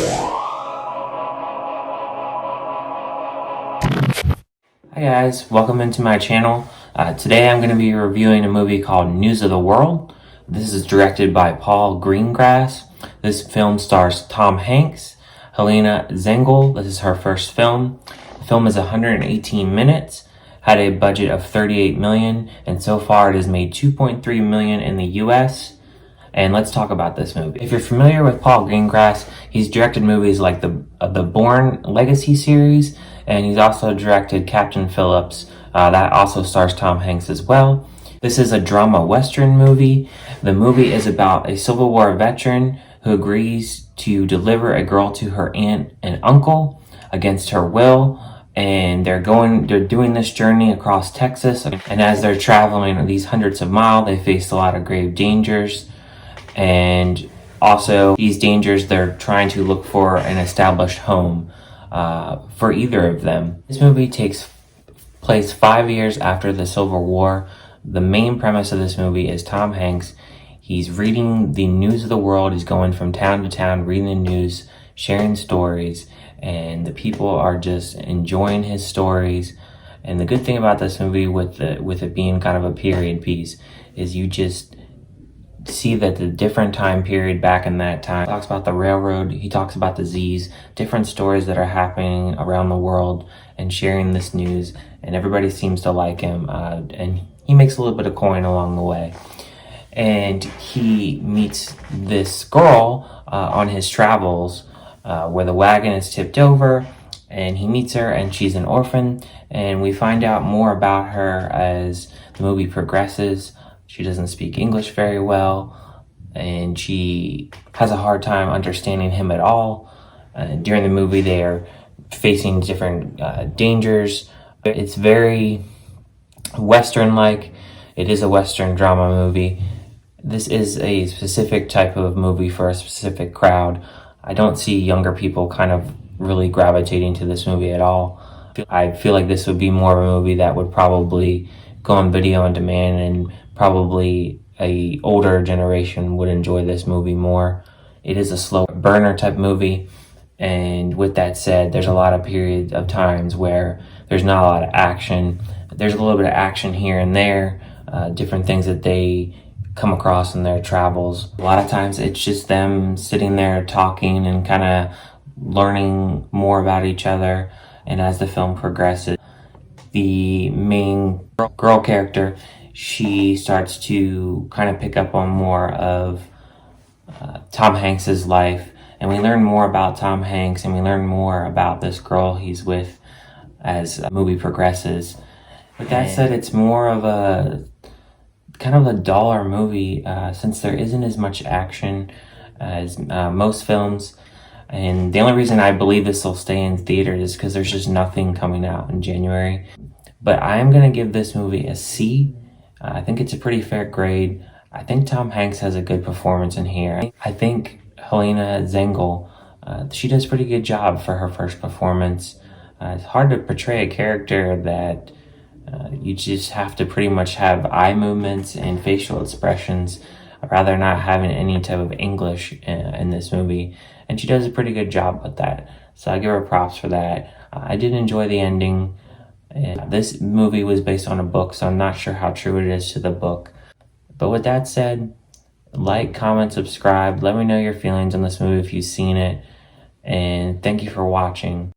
Hi guys, welcome into my channel. Today I'm going to be reviewing a movie called News of the World. This is directed by Paul Greengrass. This film stars Tom Hanks, Helena Zengel. This is her first film. The film is 118 minutes, had a budget of $38 million, and so far it has made $2.3 million in the US. And let's talk about this movie. If you're familiar with Paul Greengrass, he's directed movies like the Bourne Legacy series, and he's also directed Captain Phillips. That also stars Tom Hanks as well. This is a drama western movie. The movie is about a Civil War veteran who agrees to deliver a girl to her aunt and uncle against her will. And they're doing this journey across Texas. And as they're traveling these hundreds of miles, they face a lot of grave dangers. And also these dangers, they're trying to look for an established home for either of them. This movie takes place 5 years after the Civil War. The main premise of this movie is Tom Hanks. He's reading the news of the world. He's going from town to town, reading the news, sharing stories, and the people are just enjoying his stories. And the good thing about this movie, with it being kind of a period piece, is you just see that the different time period back in that time. He talks about the railroad, he talks about disease, different stories that are happening around the world, and sharing this news, and everybody seems to like him, and he makes a little bit of coin along the way. And he meets this girl on his travels where the wagon is tipped over, and he meets her, and she's an orphan, and we find out more about her as the movie progresses. She doesn't speak English very well, and she has a hard time understanding him at all. During the movie, they are facing different dangers. It's very Western-like. It is a Western drama movie. This is a specific type of movie for a specific crowd. I don't see younger people kind of really gravitating to this movie at all. I feel like this would be more of a movie that would probably go on video on demand, and probably a older generation would enjoy this movie more. It is a slow burner type movie, and with that said, there's a lot of periods of times where there's not a lot of action. There's a little bit of action here and there, different things that they come across in their travels. A lot of times it's just them sitting there talking and kind of learning more about each other. And as the film progresses, the main girl character, she starts to kind of pick up on more of Tom Hanks's life, and we learn more about Tom Hanks, and we learn more about this girl he's with as the movie progresses. With that said, it's more of a kind of a duller movie since there isn't as much action as most films. And the only reason I believe this will stay in theaters is because there's just nothing coming out in January. But I am going to give this movie a C. I think it's a pretty fair grade. I think Tom Hanks has a good performance in here. I think Helena Zengel, she does a pretty good job for her first performance. It's hard to portray a character that you just have to pretty much have eye movements and facial expressions, rather not having any type of English in this movie. And she does a pretty good job with that. So I give her props for that. I did enjoy the ending. And this movie was based on a book, so I'm not sure how true it is to the book. But with that said, like, comment, subscribe. Let me know your feelings on this movie if you've seen it. And thank you for watching.